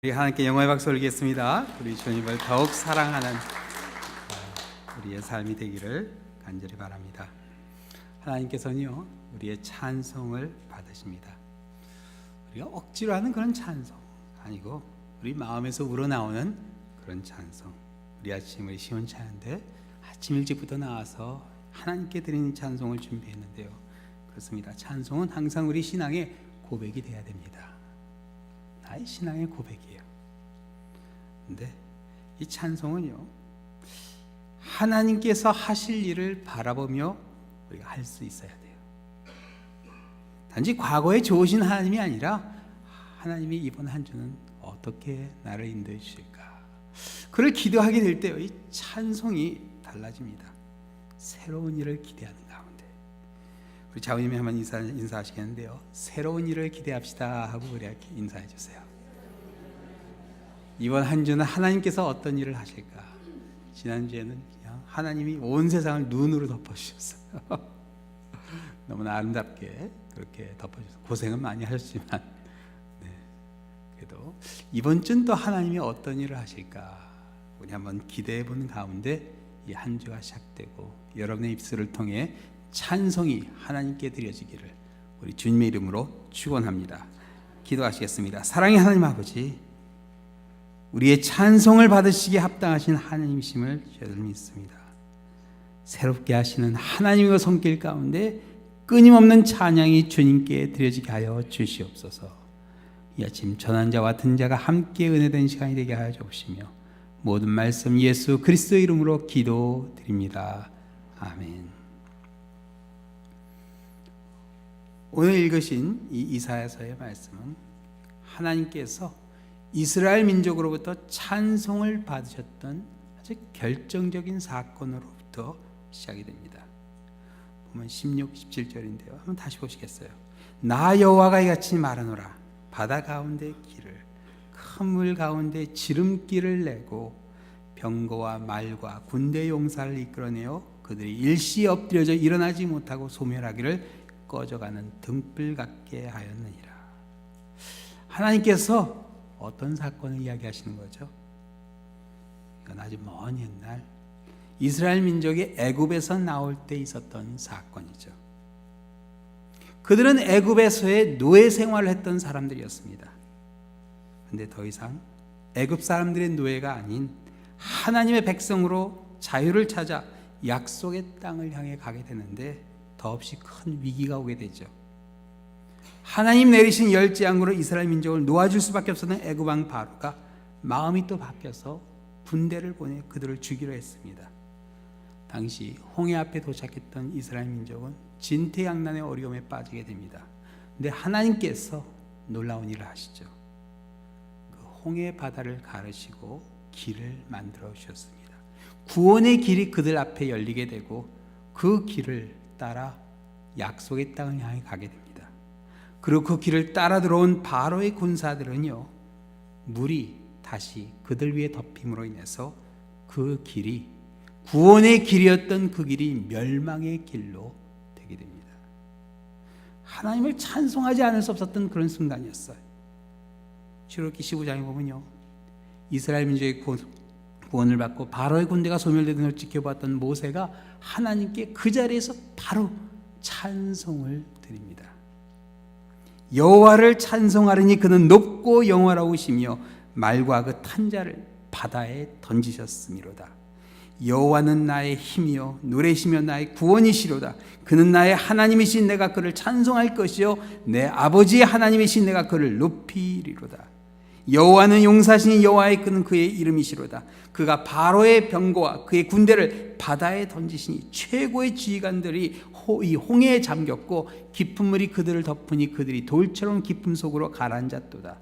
우리 하나님께 영광의 박수 올리겠습니다. 우리 주님을 더욱 사랑하는 우리의 삶이 되기를 간절히 바랍니다. 하나님께서는요, 우리의 찬송을 받으십니다. 우리가 억지로 하는 그런 찬송 아니고 우리 마음에서 우러나오는 그런 찬송. 우리 아침 우리 시원찮은데 아침 일찍부터 나와서 하나님께 드리는 찬송을 준비했는데요. 그렇습니다. 찬송은 항상 우리 신앙의 고백이 돼야 됩니다. 나의 신앙의 고백이에요. 근데 이 찬송은요, 하나님께서 하실 일을 바라보며 우리가 할 수 있어야 돼요. 단지 과거에 좋으신 하나님이 아니라 하나님이 이번 한 주는 어떻게 나를 인도해 주실까, 그를 기도하게 될 때요, 이 찬송이 달라집니다. 새로운 일을 기대하는 가운데 우리 자우님이 한번 인사하시겠는데요. 새로운 일을 기대합시다 하고 우리에게 인사해 주세요. 이번 한 주는 하나님께서 어떤 일을 하실까. 지난주에는 그냥 하나님이 온 세상을 눈으로 덮어주셨어요. 너무나 아름답게 그렇게 덮어주셔서 고생은 많이 하셨지만, 그래도 이번 주는 또 하나님이 어떤 일을 하실까 우리 한번 기대해보는 가운데 이 한 주가 시작되고 여러분의 입술을 통해 찬송이 하나님께 드려지기를 우리 주님의 이름으로 축원합니다. 기도하시겠습니다. 사랑의 하나님 아버지, 우리의 찬송을 받으시기에 합당하신 하나님이심을 저희들 믿습니다. 새롭게 하시는 하나님의 손길 가운데 끊임없는 찬양이 주님께 드려지게 하여 주시옵소서. 이 아침 전한 자와 든 자가 함께 은혜된 시간이 되게 하여 주시며 모든 말씀 예수 그리스도의 이름으로 기도드립니다. 아멘. 오늘 읽으신 이 이사야서의 말씀은 하나님께서 이스라엘 민족으로부터 찬송을 받으셨던 아주 결정적인 사건으로부터 시작이 됩니다. 보면 16, 17절인데요. 한번 다시 보시겠어요? 나 여호와가 이같이 말하노라. 바다 가운데 길을, 큰 물 가운데 지름길을 내고 병거와 말과 군대 용사를 이끌어내어 그들이 일시에 엎드려져 일어나지 못하고 소멸하기를 꺼져가는 등불 같게 하였느니라. 하나님께서 어떤 사건을 이야기하시는 거죠? 이건 아주 먼 옛날 이스라엘 민족이 애굽에서 나올 때 있었던 사건이죠. 그들은 애굽에서의 노예 생활을 했던 사람들이었습니다. 그런데 더 이상 애굽 사람들의 노예가 아닌 하나님의 백성으로 자유를 찾아 약속의 땅을 향해 가게 되는데 더없이 큰 위기가 오게 되죠. 하나님 내리신 열재앙으로 이스라엘 민족을 놓아줄 수밖에 없었던 애굽 왕 바로가 마음이 또 바뀌어서 군대를 보내 그들을 죽이려 했습니다. 당시 홍해 앞에 도착했던 이스라엘 민족은 진퇴양난의 어려움에 빠지게 됩니다. 그런데 하나님께서 놀라운 일을 하시죠. 그 홍해 바다를 가르시고 길을 만들어 주셨습니다. 구원의 길이 그들 앞에 열리게 되고 그 길을 따라 약속의 땅을 향해 가게 됩니다. 그리고 그 길을 따라 들어온 바로의 군사들은요, 물이 다시 그들 위에 덮임으로 인해서 그 길이, 구원의 길이었던 그 길이 멸망의 길로 되게 됩니다. 하나님을 찬송하지 않을 수 없었던 그런 순간이었어요. 출애굽기 15장에 보면요, 이스라엘 민족의 구원을 받고 바로의 군대가 소멸되는 걸 지켜봤던 모세가 하나님께 그 자리에서 바로 찬송을 드립니다. 여호와를 찬송하리니 그는 높고 영화로우시며 말과 그 탄 자를 바다에 던지셨음이로다. 여호와는 나의 힘이요 노래시며 나의 구원이시로다. 그는 나의 하나님이신 내가 그를 찬송할 것이요 내 아버지의 하나님이신 내가 그를 높이리로다. 여호와는 용사신 여호와의 그는 그의 이름이시로다. 그가 바로의 병거와 그의 군대를 바다에 던지시니 최고의 지휘관들이 이 홍해에 잠겼고 깊은 물이 그들을 덮으니 그들이 돌처럼 깊음 속으로 가라앉았도다.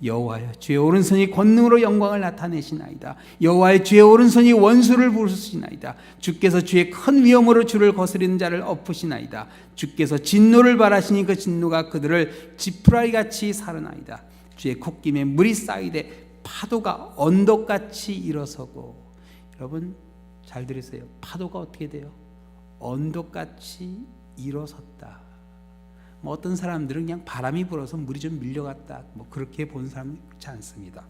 여호와여 주의 오른손이 권능으로 영광을 나타내시나이다. 여호와의 주의 오른손이 원수를 부르시나이다. 주께서 주의 큰 위엄으로 주를 거스리는 자를 엎으시나이다. 주께서 진노를 발하시니 그 진노가 그들을 지푸라기같이 사르나이다. 주의 콧김에 물이 쌓이되 파도가 언덕같이 일어서고. 여러분 잘 들으세요. 파도가 어떻게 돼요? 언덕같이 일어섰다. 어떤 사람들은 그냥 바람이 불어서 물이 좀 밀려갔다, 그렇게 본 사람은 그렇지 않습니다.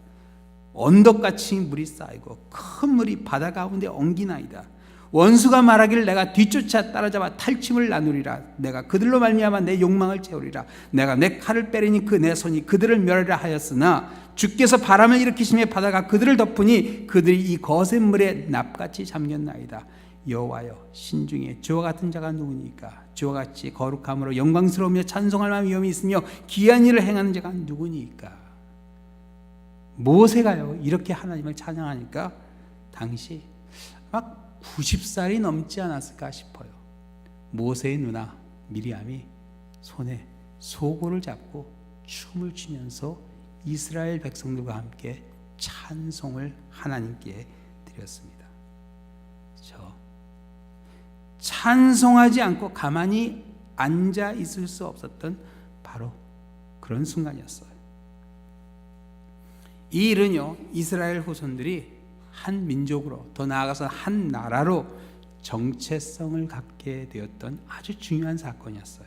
언덕같이 물이 쌓이고 큰 물이 바다 가운데 엉기나이다. 원수가 말하기를 내가 뒤쫓아 따라잡아 탈취물 나누리라. 내가 그들로 말미암아 내 욕망을 채우리라. 내가 내 칼을 빼리니 그 내 손이 그들을 멸하리라 하였으나 주께서 바람을 일으키심에 바다가 그들을 덮으니 그들이 이 거센 물에 납같이 잠겼나이다. 여호와여, 신중에 주와 같은 자가 누구니까? 주와 같이 거룩함으로 영광스러우며 찬송할 만한 위엄이 있으며 귀한 일을 행하는 자가 누구니까? 모세가요 이렇게 하나님을 찬양하니까 당시 막 90살이 넘지 않았을까 싶어요. 모세의 누나 미리암이 손에 소고를 잡고 춤을 추면서 이스라엘 백성들과 함께 찬송을 하나님께 드렸습니다. 그렇죠? 찬송하지 않고 가만히 앉아 있을 수 없었던 바로 그런 순간이었어요. 이 일은요, 이스라엘 후손들이 한 민족으로, 더 나아가서 한 나라로 정체성을 갖게 되었던 아주 중요한 사건이었어요.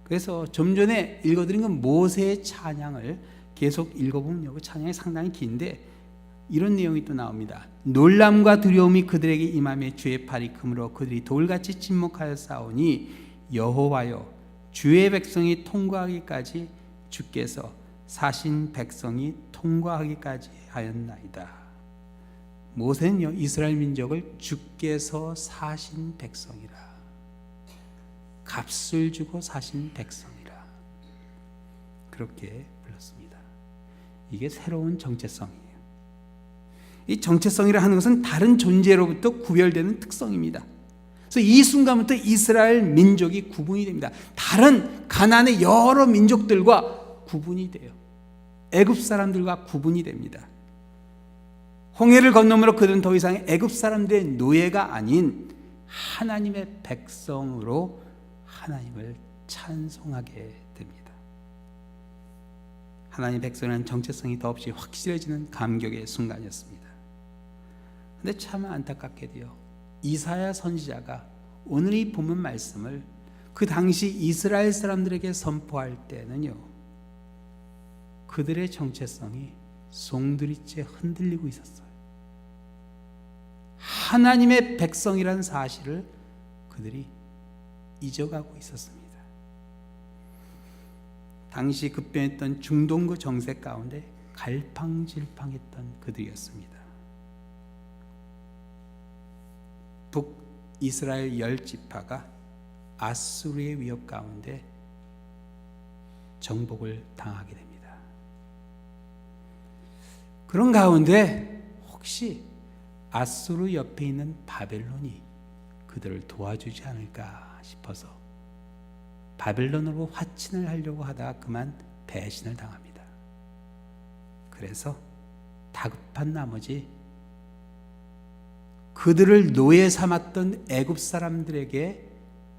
그래서 좀 전에 읽어드린 건 모세의 찬양을 계속 읽어보면요, 그 찬양이 상당히 긴데 이런 내용이 또 나옵니다. 놀람과 두려움이 그들에게 임하며 주의 팔이 크므로 그들이 돌같이 침묵하여 싸우니 여호와여, 주의 백성이 통과하기까지 주께서 사신 백성이 통과하기까지 하였나이다. 모세는요, 이스라엘 민족을 주께서 사신 백성이라, 값을 주고 사신 백성이라 그렇게 불렀습니다. 이게 새로운 정체성이에요. 이 정체성이라 하는 것은 다른 존재로부터 구별되는 특성입니다. 그래서 이 순간부터 이스라엘 민족이 구분이 됩니다. 다른 가나안의 여러 민족들과 구분이 돼요. 애굽 사람들과 구분이 됩니다. 홍해를 건너므로 그들은 더 이상 애굽 사람들의 노예가 아닌 하나님의 백성으로 하나님을 찬송하게 됩니다. 하나님의 백성은 정체성이 더없이 확실해지는 감격의 순간이었습니다. 그런데 참 안타깝게도요, 이사야 선지자가 오늘 이 본문 말씀을 그 당시 이스라엘 사람들에게 선포할 때는요, 그들의 정체성이 송두리째 흔들리고 있었어요. 하나님의 백성이라는 사실을 그들이 잊어가고 있었습니다. 당시 급변했던 중동그 정세 가운데 갈팡질팡했던 그들이었습니다. 북이스라엘 10지파가 아수르의 위협 가운데 정복을 당하게 됩니다. 그런 가운데 혹시 아수르 옆에 있는 바벨론이 그들을 도와주지 않을까 싶어서 바벨론으로 화친을 하려고 하다가 그만 배신을 당합니다. 그래서 다급한 나머지 그들을 노예 삼았던 애굽 사람들에게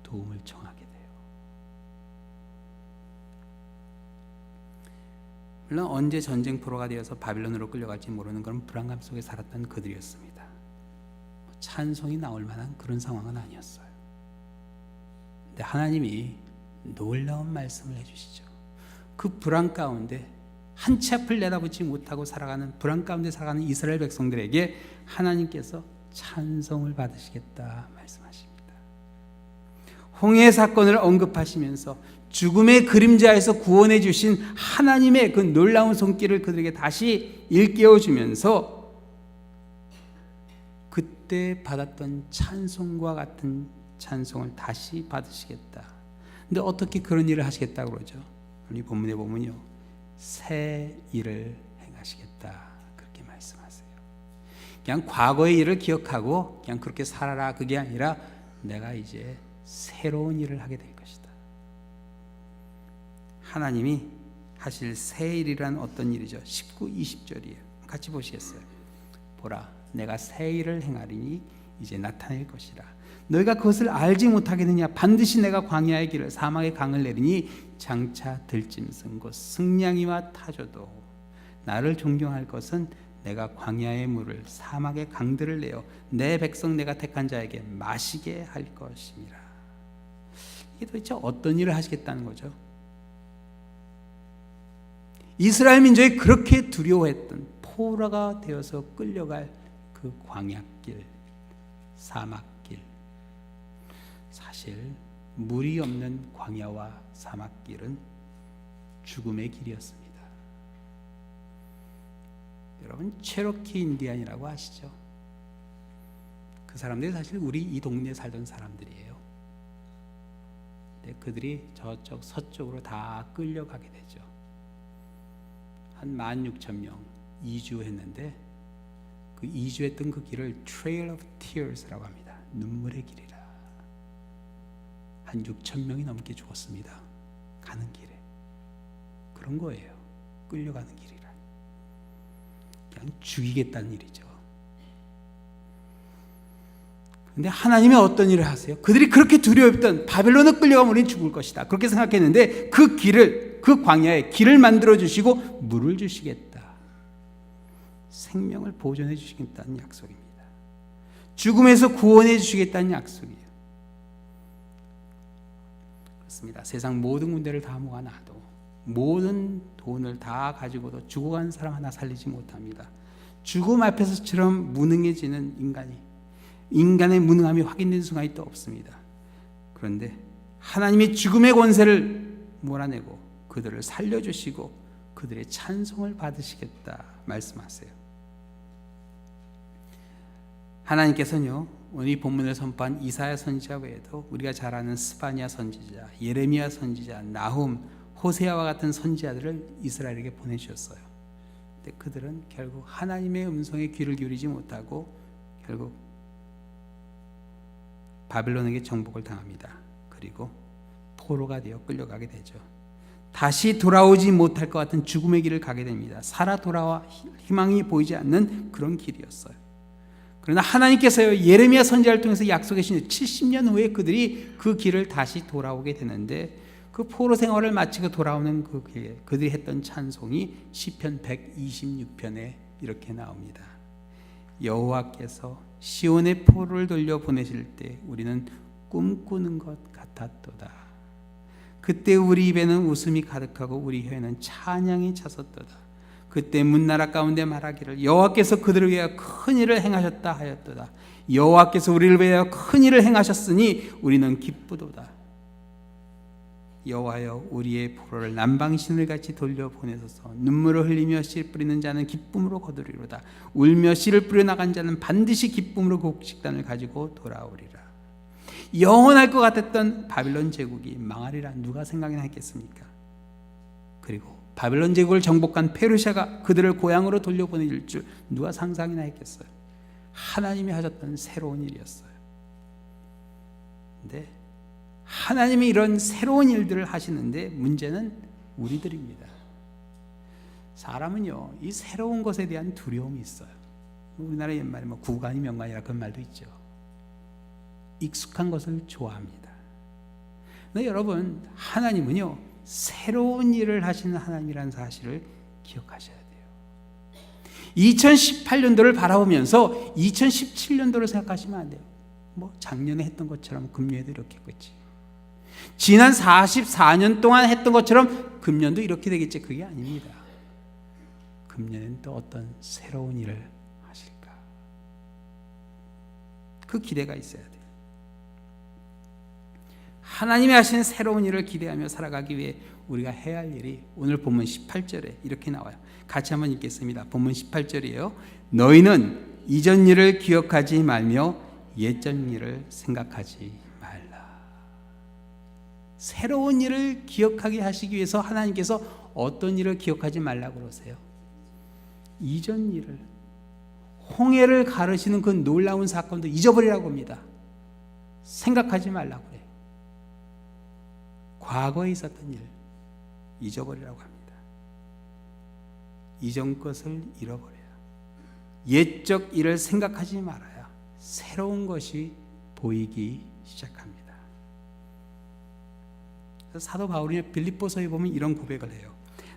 도움을 청하게 돼요. 물론 언제 전쟁포로가 되어서 바빌론으로 끌려갈지 모르는 그런 불안감 속에 살았던 그들이었습니다. 찬송이 나올 만한 그런 상황은 아니었어요. 근데 하나님이 놀라운 말씀을 해주시죠. 그 불안 가운데 한 치 앞을 내다보지 못하고 살아가는, 불안 가운데 살아가는 이스라엘 백성들에게 하나님께서 찬송을 받으시겠다 말씀하십니다. 홍해 사건을 언급하시면서 죽음의 그림자에서 구원해 주신 하나님의 그 놀라운 손길을 그들에게 다시 일깨워 주면서 그때 받았던 찬송과 같은 찬송을 다시 받으시겠다. 근데 어떻게 그런 일을 하시겠다고 그러죠? 우리 본문에 보면요, 새 일을 행하시겠다 그렇게 말씀하세요. 그냥 과거의 일을 기억하고 그냥 그렇게 살아라, 그게 아니라 내가 이제 새로운 일을 하게 될 것이다. 하나님이 하실 새 일이란 어떤 일이죠? 19, 20절이에요. 같이 보시겠어요? 보라, 내가 새 일을 행하리니 이제 나타낼 것이라. 너희가 그것을 알지 못하겠느냐? 반드시 내가 광야의 길을, 사막의 강을 내리니 장차 들짐승 곧 승냥이와 타조도 나를 존경할 것은 내가 광야의 물을, 사막의 강들을 내어 내 백성 내가 택한 자에게 마시게 할 것임이라. 이게 도대체 어떤 일을 하시겠다는 거죠? 이스라엘 민족이 그렇게 두려워했던, 포로가 되어서 끌려갈 그 광야길, 사막길. 사실 물이 없는 광야와 사막길은 죽음의 길이었습니다. 여러분, 체로키 인디안이라고 아시죠? 그 사람들이 사실 우리 이 동네에 살던 사람들이에요. 근데 그들이 저쪽 서쪽으로 다 끌려가게 되죠. 한 16,000명 이주했는데 그 이주했던 그 길을 Trail of Tears라고 합니다. 눈물의 길이라. 한 6,000명이 넘게 죽었습니다. 가는 길에. 그런 거예요. 끌려가는 길이라. 그냥 죽이겠다는 일이죠. 근데 하나님이 어떤 일을 하세요? 그들이 그렇게 두려웠던 바벨론에 끌려가면 우리는 죽을 것이다. 그렇게 생각했는데 그 길을, 그 광야에 길을 만들어 주시고 물을 주시겠다. 생명을 보존해 주시겠다는 약속입니다. 죽음에서 구원해 주시겠다는 약속이에요. 그렇습니다. 세상 모든 군대를 다 모아놔도 모든 돈을 다 가지고도 죽어간 사람 하나 살리지 못합니다. 죽음 앞에서처럼 무능해지는 인간의 무능함이 확인된 순간이 또 없습니다. 그런데 하나님이 죽음의 권세를 몰아내고 그들을 살려주시고 그들의 찬송을 받으시겠다 말씀하세요. 하나님께서는요, 오늘 이 본문을 선포한 이사야 선지자 외에도 우리가 잘 아는 스바냐 선지자, 예레미야 선지자, 나훔, 호세아와 같은 선지자들을 이스라엘에게 보내주셨어요. 근데 그들은 결국 하나님의 음성에 귀를 기울이지 못하고 결국 바벨론에게 정복을 당합니다. 그리고 포로가 되어 끌려가게 되죠. 다시 돌아오지 못할 것 같은 죽음의 길을 가게 됩니다. 살아 돌아와 희망이 보이지 않는 그런 길이었어요. 그러나 하나님께서요, 예레미야 선지자를 통해서 약속해 주신 70년 후에 그들이 그 길을 다시 돌아오게 되는데 그 포로 생활을 마치고 돌아오는 그 길에 그들이 했던 찬송이 시편 126편에 이렇게 나옵니다. 여호와께서 시온의 포로를 돌려 보내실 때 우리는 꿈꾸는 것 같았도다. 그때 우리 입에는 웃음이 가득하고 우리 혀에는 찬양이 찼었도다. 그때 문나라 가운데 말하기를 여호와께서 그들을 위하여 큰 일을 행하셨다 하였도다. 여호와께서 우리를 위하여 큰 일을 행하셨으니 우리는 기쁘도다. 여호와여, 우리의 포로를 남방신을 같이 돌려보내소서. 눈물을 흘리며 씨 뿌리는 자는 기쁨으로 거두리로다. 울며 씨를 뿌려 나간 자는 반드시 기쁨으로 그 곡식단을 가지고 돌아오리라. 영원할 것 같았던 바빌론 제국이 망하리라 누가 생각이나 했겠습니까? 그리고 바빌론 제국을 정복한 페르시아가 그들을 고향으로 돌려보낼 줄 누가 상상이나 했겠어요? 하나님이 하셨던 새로운 일이었어요. 근데 하나님이 이런 새로운 일들을 하시는데 문제는 우리들입니다. 사람은요, 이 새로운 것에 대한 두려움이 있어요. 우리나라 옛말에 구간이 명간이라 그런 말도 있죠. 익숙한 것을 좋아합니다. 근데 여러분, 하나님은요, 새로운 일을 하시는 하나님이라는 사실을 기억하셔야 돼요. 2018년도를 바라보면서 2017년도를 생각하시면 안 돼요. 작년에 했던 것처럼 금년에도 이렇게 했겠지. 지난 44년 동안 했던 것처럼 금년도 이렇게 되겠지. 그게 아닙니다. 금년엔 또 어떤 새로운 일을 하실까? 그 기대가 있어야 돼요. 하나님이 하시는 새로운 일을 기대하며 살아가기 위해 우리가 해야 할 일이 오늘 본문 18절에 이렇게 나와요. 같이 한번 읽겠습니다. 본문 18절이에요. 너희는 이전 일을 기억하지 말며 옛전 일을 생각하지 말라. 새로운 일을 기억하게 하시기 위해서 하나님께서 어떤 일을 기억하지 말라고 그러세요? 이전 일을, 홍해를 가르시는 그 놀라운 사건도 잊어버리라고 합니다. 생각하지 말라고 그래요. 과거에 있었던 일 잊어버리라고 합니다. 이전 것을 잃어버려야, 옛적 일을 생각하지 말아야 새로운 것이 보이기 시작합니다. 사도 바울이 빌립보서에 보면 이런 고백을 해요.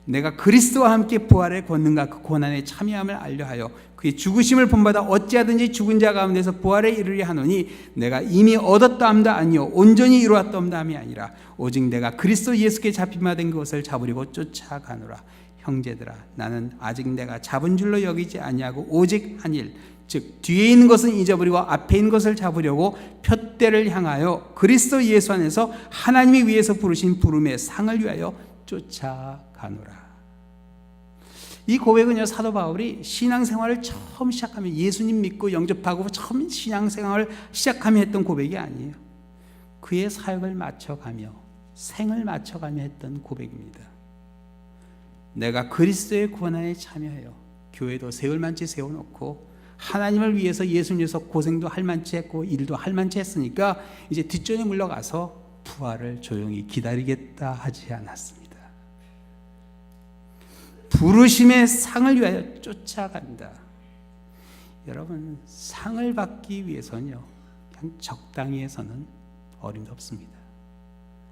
내가 그리스도와 함께 부활의 권능과 그 고난의 참여함을 알려하여 그의 죽으심을 본받아 어찌하든지 죽은 자 가운데서 부활에 이르려 하노니 내가 이미 얻었다함도 아니요 온전히 이루었다함도 아니라 오직 내가 그리스도 예수께 잡힌 바 된 그것을 잡으려고 쫓아가노라. 형제들아, 나는 아직 내가 잡은 줄로 여기지 아니하고 오직 한 일, 즉 뒤에 있는 것은 잊어버리고 앞에 있는 것을 잡으려고 표대를 향하여 그리스도 예수 안에서 하나님이 위에서 부르신 부름의 상을 위하여 쫓아가노라. 이 고백은요, 사도 바울이 신앙생활을 처음 시작하면, 예수님 믿고 영접하고 처음 신앙생활을 시작하며 했던 고백이 아니에요. 그의 사역을 맞춰가며 생을 맞춰가며 했던 고백입니다. 내가 그리스도의 구원에 참여해요. 교회도 세울만치 세워놓고 하나님을 위해서, 예수님 위해서 고생도 할만치 했고 일도 할만치 했으니까 이제 뒷전에 물러가서 부활을 조용히 기다리겠다 하지 않았습니다. 부르심의 상을 위하여 쫓아간다. 여러분, 상을 받기 위해서는요, 그냥 적당히 해서는 어림도 없습니다.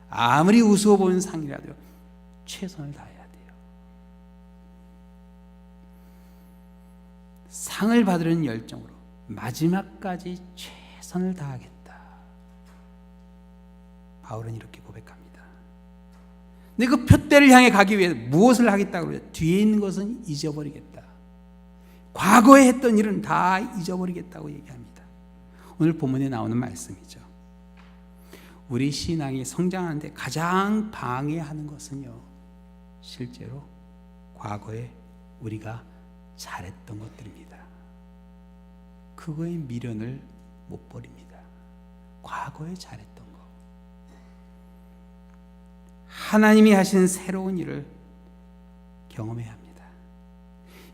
아무리 우스워 보이는 상이라도 최선을 다해야 돼요. 상을 받으려는 열정으로 마지막까지 최선을 다하겠다. 바울은 이렇게 고백합니다. 근데 그 표대를 향해 가기 위해 무엇을 하겠다고 그래요? 뒤에 있는 것은 잊어버리겠다. 과거에 했던 일은 다 잊어버리겠다고 얘기합니다. 오늘 본문에 나오는 말씀이죠. 우리 신앙이 성장하는데 가장 방해하는 것은요, 실제로 과거에 우리가 잘했던 것들입니다. 그거의 미련을 못 버립니다. 과거에 잘했던 것. 하나님이 하신 새로운 일을 경험해야 합니다.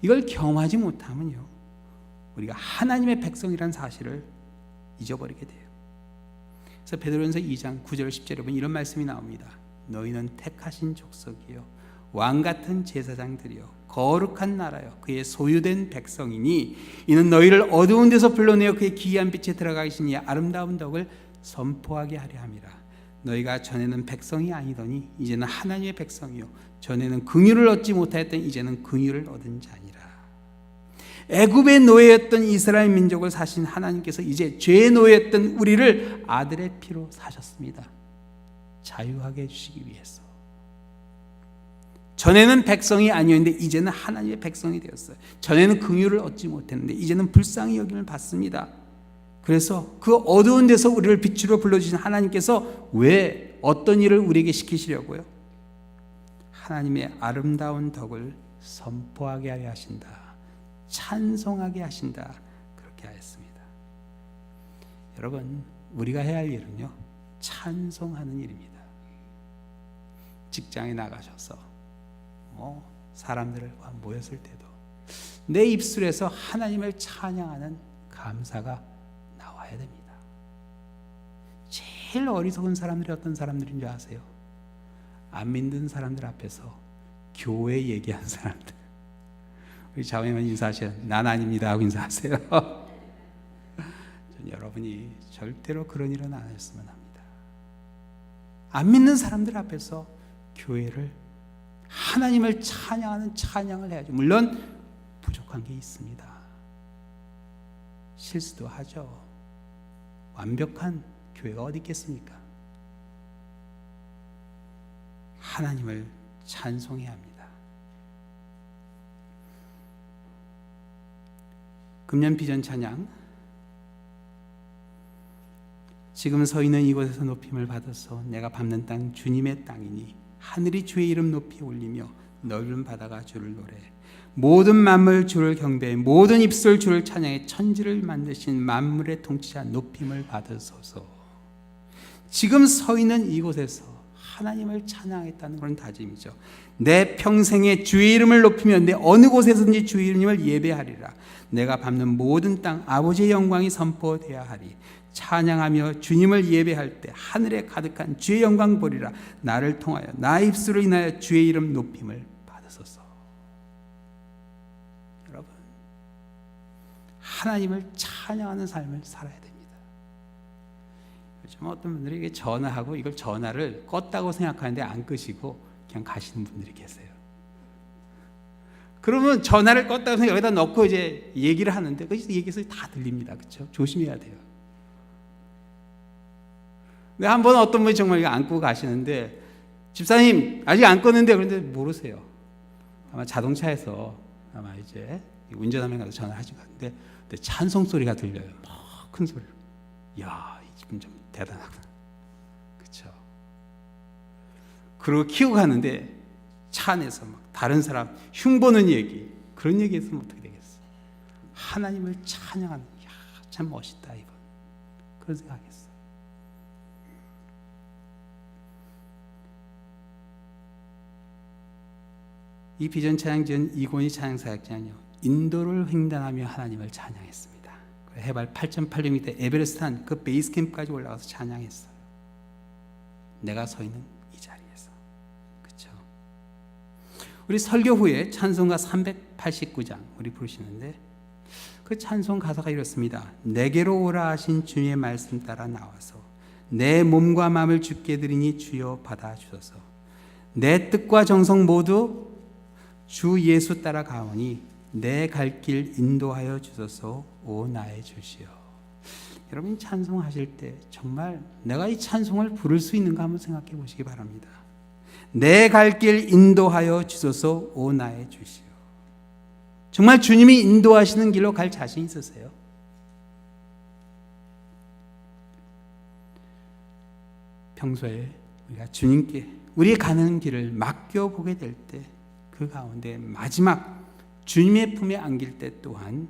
이걸 경험하지 못하면요, 우리가 하나님의 백성이라는 사실을 잊어버리게 돼요. 그래서 베드로전서 2장 9절 10절에 보면 이런 말씀이 나옵니다. 너희는 택하신 족속이요 왕같은 제사장들이요 거룩한 나라요 그의 소유된 백성이니 이는 너희를 어두운 데서 불러내어 그의 기이한 빛에 들어가 계시니 아름다운 덕을 선포하게 하려 함이라. 너희가 전에는 백성이 아니더니 이제는 하나님의 백성이요 전에는 긍휼을 얻지 못하였더니 이제는 긍휼을 얻은 자니라. 애굽의 노예였던 이스라엘 민족을 사신 하나님께서 이제 죄의 노예였던 우리를 아들의 피로 사셨습니다. 자유하게 해주시기 위해서. 전에는 백성이 아니었는데 이제는 하나님의 백성이 되었어요. 전에는 긍휼을 얻지 못했는데 이제는 불쌍히 여김을 받습니다. 그래서 그 어두운 데서 우리를 빛으로 불러주신 하나님께서 왜 어떤 일을 우리에게 시키시려고요? 하나님의 아름다운 덕을 선포하게 하려 하신다. 찬송하게 하신다. 그렇게 하였습니다. 여러분, 우리가 해야 할 일은요, 찬송하는 일입니다. 직장에 나가셔서 사람들과 모였을 때도 내 입술에서 하나님을 찬양하는 감사가 나와야 됩니다. 제일 어리석은 사람들이 어떤 사람들인 줄 아세요? 안 믿는 사람들 앞에서 교회 얘기한 사람들. 우리 자매만 인사하셔요. 난 아닙니다 하고 인사하세요. 여러분이 절대로 그런 일은 안 했으면 합니다. 안 믿는 사람들 앞에서 교회를 하나님을 찬양하는 찬양을 해야죠. 물론 부족한 게 있습니다. 실수도 하죠. 완벽한 교회가 어디 있겠습니까? 하나님을 찬송해야 합니다. 금년 비전 찬양. 지금 서 있는 이곳에서 높임을 받아서 내가 밟는 땅 주님의 땅이니 하늘이 주의 이름 높이 올리며 넓은 바다가 주를 노래. 모든 만물 주를 경배해 모든 입술 주를 찬양해 천지를 만드신 만물의 통치자 높임을 받으소서. 지금 서 있는 이곳에서 하나님을 찬양하겠다는 그런 다짐이죠. 내 평생에 주의 이름을 높이며 내 어느 곳에서든지 주의 이름을 예배하리라. 내가 밟는 모든 땅 아버지의 영광이 선포되어야 하리. 찬양하며 주님을 예배할 때 하늘에 가득한 주의 영광 보리라. 나를 통하여 나 입술로 인하여 주의 이름 높임을 받으소서. 여러분, 하나님을 찬양하는 삶을 살아야 됩니다. 요즘 어떤 분들이 이게 전화하고 이걸 전화를 껐다고 생각하는데 안 끄시고 그냥 가시는 분들이 계세요. 그러면 전화를 껐다고 생각 여기다 넣고 이제 얘기를 하는데 그 얘기에서 다 들립니다. 그렇죠? 조심해야 돼요. 근데 한 번 어떤 분이 정말 이거 안 끄고 가시는데 집사님 아직 안 껐는데 그런데 모르세요. 아마 자동차에서 아마 이제 운전하면서 전화하시고 근데 찬송 소리가 들려요. 막 큰 소리로. 야, 이 집은 좀 대단하구나. 그렇죠? 그리고 키우고 가는데 차 안에서 막 다른 사람 흉보는 얘기, 그런 얘기했으면 어떻게 되겠어? 하나님을 찬양하는, 야, 참 멋있다 이분. 그런 생각했어. 이 비전 찬양 지은 이곤희 찬양사역자는요, 인도를 횡단하며 하나님을 찬양했습니다. 해발 8.86m 에베레스트산 그 베이스 캠프까지 올라가서 찬양했어요. 내가 서 있는 이 자리에서. 그렇죠? 우리 설교 후에 찬송가 389장 우리 부르시는데 그 찬송 가사가 이렇습니다. 내게로 오라 하신 주님의 말씀 따라 나와서 내 몸과 마음을 주께 드리니 주여 받아주소서. 내 뜻과 정성 모두 주 예수 따라 가오니 내 갈 길 인도하여 주소서. 오 나의 주시여. 여러분 찬송하실 때 정말 내가 이 찬송을 부를 수 있는가 한번 생각해 보시기 바랍니다. 내 갈 길 인도하여 주소서. 오 나의 주시여. 정말 주님이 인도하시는 길로 갈 자신 있으세요? 평소에 우리가 주님께 우리 가는 길을 맡겨보게 될 때 그 가운데 마지막 주님의 품에 안길 때 또한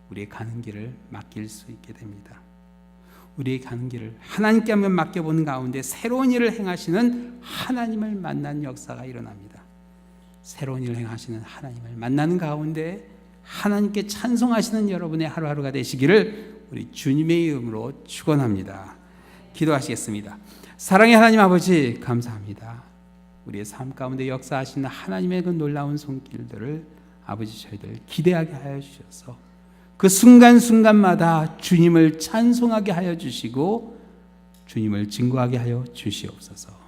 우리의 가는 길을 맡길 수 있게 됩니다. 우리의 가는 길을 하나님께 한번 맡겨보는 가운데 새로운 일을 행하시는 하나님을 만나는 역사가 일어납니다. 새로운 일을 행하시는 하나님을 만나는 가운데 하나님께 찬송하시는 여러분의 하루하루가 되시기를 우리 주님의 이름으로 축원합니다. 기도하시겠습니다. 사랑의 하나님 아버지 감사합니다. 우리의 삶 가운데 역사하시는 하나님의 그 놀라운 손길들을 아버지 저희들 기대하게 하여 주셔서 그 순간순간마다 주님을 찬송하게 하여 주시고 주님을 증거하게 하여 주시옵소서.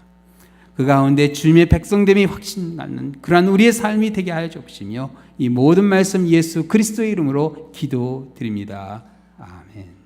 그 가운데 주님의 백성됨이 확신받는 그러한 우리의 삶이 되게 하여 주시며 이 모든 말씀 예수 그리스도의 이름으로 기도드립니다. 아멘.